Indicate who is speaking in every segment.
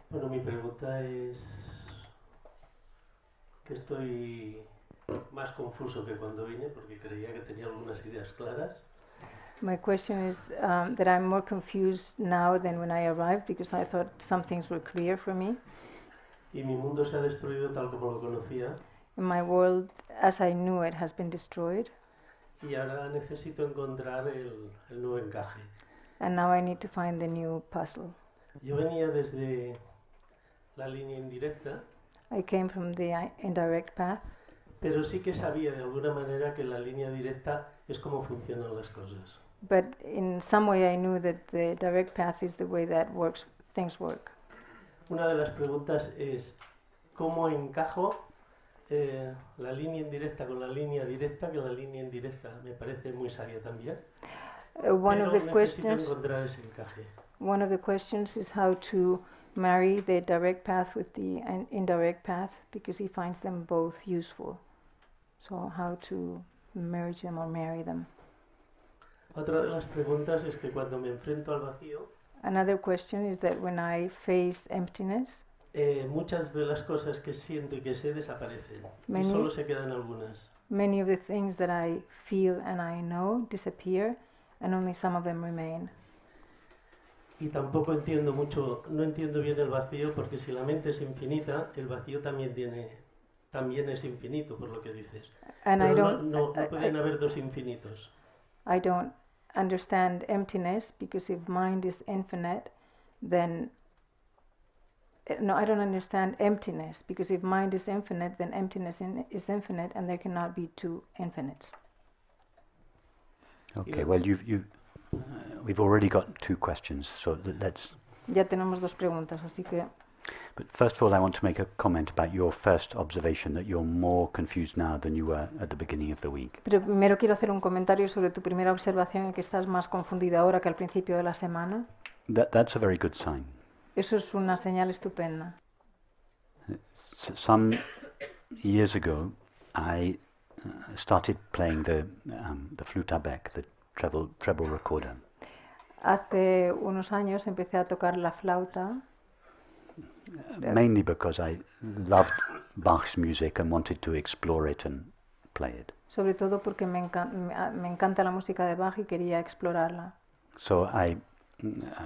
Speaker 1: Bueno, mi pregunta es que estoy más confuso que cuando vine porque creía que tenía algunas ideas claras.
Speaker 2: My question is that I'm more confused now than when I arrived because I thought some things were clear for me.
Speaker 1: Y mi mundo se ha destruido tal como lo conocía.
Speaker 2: And my world, as I knew it, has been destroyed.
Speaker 1: Y ahora necesito encontrar el nuevo encaje.
Speaker 2: And now I need to find the new puzzle.
Speaker 1: Yo venía desde la línea indirecta,
Speaker 2: I came from the indirect path,
Speaker 1: pero sí que sabía de alguna manera que la línea directa es como funcionan las cosas.
Speaker 2: but in some way I knew that the direct path is the way that things work.
Speaker 1: Una de las preguntas es ¿cómo encajo la línea indirecta con la línea directa? Que la línea indirecta me parece muy sabia también.
Speaker 2: One
Speaker 1: Pero
Speaker 2: of the
Speaker 1: necesito
Speaker 2: questions
Speaker 1: encontrar ese encaje.
Speaker 2: One of the questions is how to marry the direct path with the indirect path, because he finds them both useful. So how to merge them or marry them.
Speaker 1: Otra de las preguntas es que cuando me enfrento al vacío,
Speaker 2: Another question is that when I face emptiness,
Speaker 1: muchas de las cosas que siento y que sé desaparecen y
Speaker 2: Many-
Speaker 1: solo se quedan algunas.
Speaker 2: many of the things that I feel and I know disappear, and only some of them remain.
Speaker 1: Y tampoco entiendo mucho, no entiendo bien el vacío, porque si la mente es infinita, el vacío también es infinito, por lo que dices.
Speaker 2: And
Speaker 1: Pero no pueden haber dos infinitos.
Speaker 2: I don't understand emptiness, because if mind is infinite, then no, I don't understand emptiness, because if mind is infinite, then emptiness is infinite, and there cannot be two infinites.
Speaker 3: Okay, well, we've already got two questions, so let's.
Speaker 2: Ya tenemos dos preguntas, así que.
Speaker 3: But first of all, I want to make a comment about your first observation that you're more confused now than you were at the beginning of the week.
Speaker 2: Pero primero quiero hacer un comentario sobre tu primera observación, en que estás más confundida ahora que al principio de la semana.
Speaker 3: That's a very good sign.
Speaker 2: Eso es una señal estupenda.
Speaker 3: Some years ago, I started playing the flute à bec, the treble recorder.
Speaker 2: Hace unos años empecé a tocar la flauta,
Speaker 3: Mainly because I loved Bach's music and wanted to explore it and play it.
Speaker 2: sobre todo porque me encanta la música de Bach y quería explorarla.
Speaker 3: So I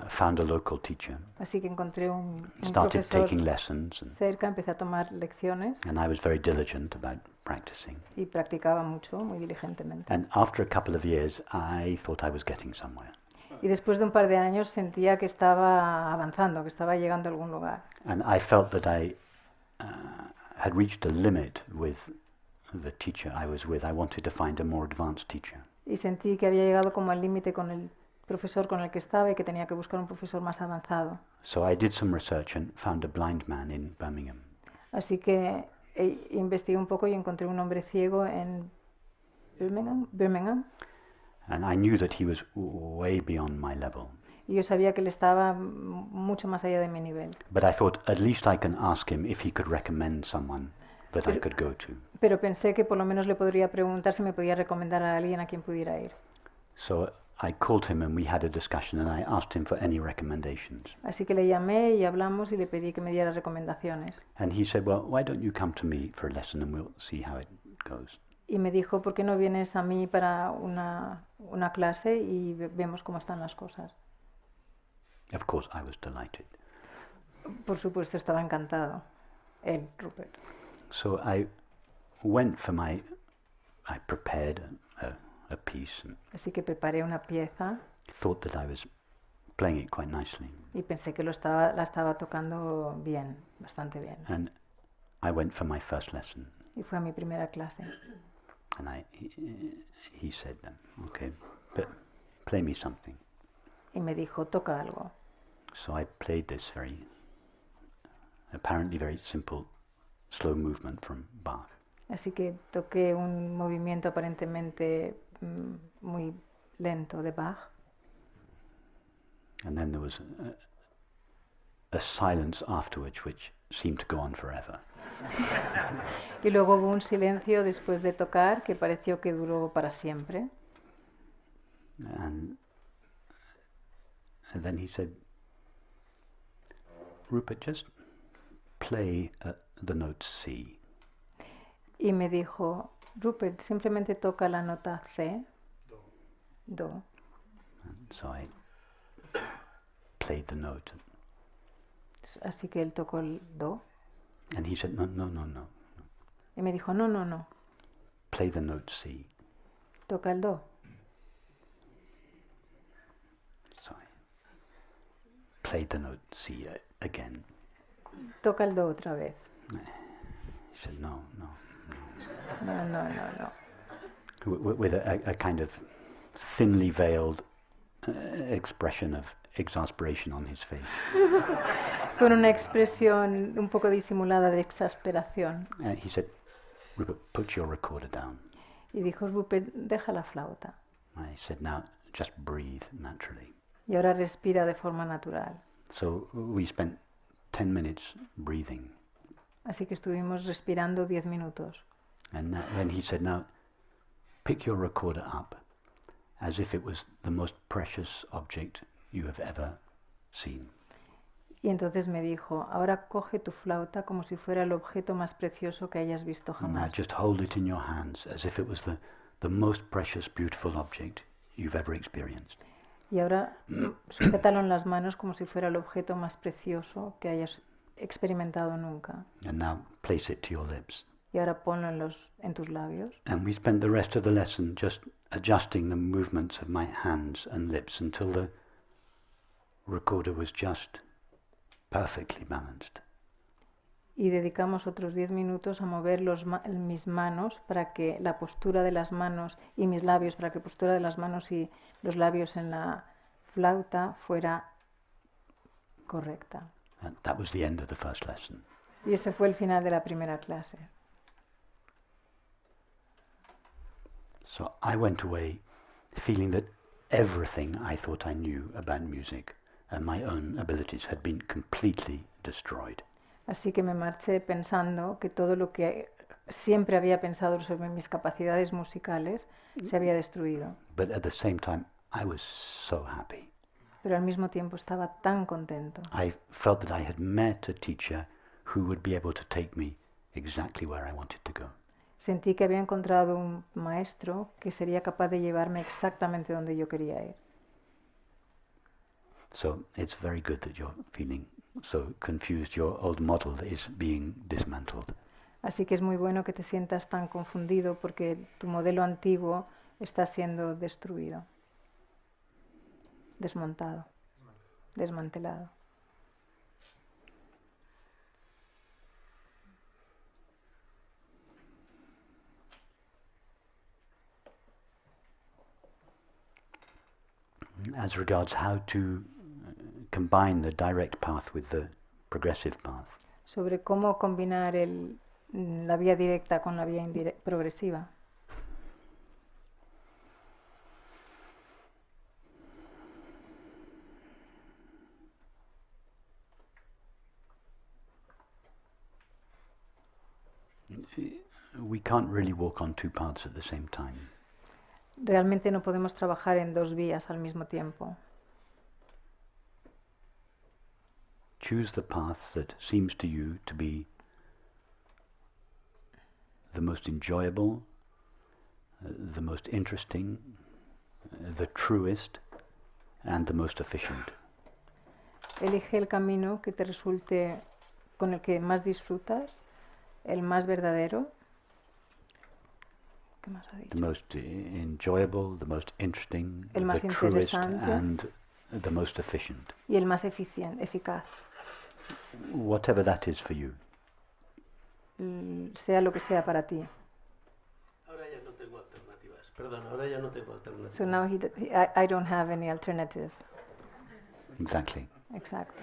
Speaker 3: found a local teacher,
Speaker 2: Así que encontré un
Speaker 3: started
Speaker 2: profesor
Speaker 3: taking lessons,
Speaker 2: cerca, empecé a tomar lecciones
Speaker 3: and I was very diligent about practicing.
Speaker 2: y practicaba mucho, muy diligentemente.
Speaker 3: And after a couple of years, I thought I was getting somewhere.
Speaker 2: Y después de un par de años sentía que estaba avanzando, que estaba llegando a algún lugar.
Speaker 3: And I felt that I had reached a limit with the teacher I was with. I wanted to find a more advanced teacher.
Speaker 2: Y sentí que había llegado como al límite con el profesor con el que estaba y que tenía que buscar un profesor más avanzado.
Speaker 3: So I did some research and found a blind man in Birmingham.
Speaker 2: Así que investigué un poco y encontré un hombre ciego en Birmingham.
Speaker 3: And I knew that he was way beyond my level.
Speaker 2: Y yo sabía que él estaba mucho más allá de mi nivel.
Speaker 3: But I thought at least I can ask him if he could recommend someone that I could go to.
Speaker 2: Pero pensé que por lo menos le podría preguntar si me podía recomendar a alguien a quien pudiera ir.
Speaker 3: So I called him and we had a discussion and I asked him for any recommendations.
Speaker 2: Así que le llamé y hablamos y le pedí que me diera recomendaciones.
Speaker 3: And he said, well, why don't you come to me for a lesson and we'll see how it goes.
Speaker 2: Y me dijo, ¿por qué no vienes a mí para una clase y vemos cómo están las cosas?
Speaker 3: Of course, I was delighted.
Speaker 2: Por supuesto, estaba encantado. Él, Rupert.
Speaker 3: So I went for I prepared a piece and
Speaker 2: Así que preparé una pieza
Speaker 3: thought that I was playing it quite nicely.
Speaker 2: y pensé que la estaba tocando bien, bastante bien.
Speaker 3: And I went for my first lesson.
Speaker 2: Y fue a mi primera clase.
Speaker 3: And he said, okay, but play me something.
Speaker 2: Y me dijo, toca algo.
Speaker 3: So I played this apparently very simple, slow movement from Bach.
Speaker 2: Así que toqué un movimiento aparentemente muy lento de Bach.
Speaker 3: And then there was a silence afterwards which seemed to go on forever.
Speaker 2: Y luego hubo un silencio después de tocar que pareció que duró para siempre.
Speaker 3: And then he said, Rupert, just play the note C.
Speaker 2: Y me dijo, Rupert, simplemente toca la nota C. Do.
Speaker 3: And so I played the note.
Speaker 2: Así que él tocó el do.
Speaker 3: And he said, no.
Speaker 2: Y me dijo, no.
Speaker 3: Play the note C.
Speaker 2: Toca el do.
Speaker 3: So I played the note C again.
Speaker 2: Toca el do otra vez.
Speaker 3: He said, no.
Speaker 2: No.
Speaker 3: With a kind of thinly veiled expression of exasperation on his face.
Speaker 2: Con una expresión un poco disimulada de exasperación.
Speaker 3: He said, Rupert, put your recorder down.
Speaker 2: Y dijo, Rupert, deja la flauta.
Speaker 3: I said, now just breathe naturally.
Speaker 2: Y ahora respira de forma natural.
Speaker 3: So we spent 10 minutes breathing.
Speaker 2: Así que estuvimos respirando 10 minutos.
Speaker 3: And then he said, now pick your recorder up as if it was the most precious object you have ever seen.
Speaker 2: Y entonces me dijo, ahora coge tu flauta como si fuera el objeto más precioso que hayas visto
Speaker 3: And now
Speaker 2: jamás.
Speaker 3: just hold it in your hands as if it was the most precious, beautiful object you've ever experienced.
Speaker 2: Y ahora sujétalo en las manos como si fuera el objeto más precioso que hayas experimentado nunca.
Speaker 3: And now place it to your lips.
Speaker 2: Y ahora ponlo en tus labios.
Speaker 3: And we spent the rest of the lesson just adjusting the movements of my hands and lips until the recorder was just perfectly balanced.
Speaker 2: Y dedicamos otros 10 minutos a mover mis manos para que la postura de las manos y mis labios, para que la postura de las manos y los labios en la flauta fuera correcta.
Speaker 3: And that was the end of the first lesson.
Speaker 2: Y ese fue el final de la primera clase.
Speaker 3: So I went away feeling that everything I thought I knew about music and my own abilities had been completely destroyed.
Speaker 2: Así que me marché pensando que todo lo que siempre había pensado sobre mis capacidades musicales se había destruido.
Speaker 3: But at the same time, I was so happy.
Speaker 2: Pero al mismo tiempo estaba tan contento.
Speaker 3: I felt that I had met a teacher who would be able to take me exactly where I wanted to go.
Speaker 2: Sentí que había encontrado un maestro que sería capaz de llevarme exactamente donde yo quería ir.
Speaker 3: So it's very good that you're feeling so confused. Your old model is being dismantled.
Speaker 2: Así que es muy bueno que te sientas tan confundido porque tu modelo antiguo está siendo destruido, desmontado, desmantelado.
Speaker 3: As regards how to combine the direct path with the progressive path.
Speaker 2: Sobre cómo combinar la vía directa con la vía progresiva.
Speaker 3: We can't really walk on two paths at the same time.
Speaker 2: Realmente no podemos trabajar en dos vías al mismo tiempo.
Speaker 3: Choose the path that seems to you to be the most enjoyable, the most interesting, the truest, and the most efficient.
Speaker 2: Elige el camino que te resulte con el que más disfrutas, el más verdadero. ¿Qué más ha dicho?
Speaker 3: The most enjoyable, the most interesting,
Speaker 2: El más
Speaker 3: the truest,
Speaker 2: interesante.
Speaker 3: and the most efficient.
Speaker 2: Y el más eficaz.
Speaker 3: Whatever that is for you.
Speaker 2: Sea lo que sea para ti.
Speaker 1: Ahora ya no tengo alternativas. Perdón, ahora ya no tengo alternativas.
Speaker 2: So now I don't have any alternative.
Speaker 3: Exactly.
Speaker 2: Exacto.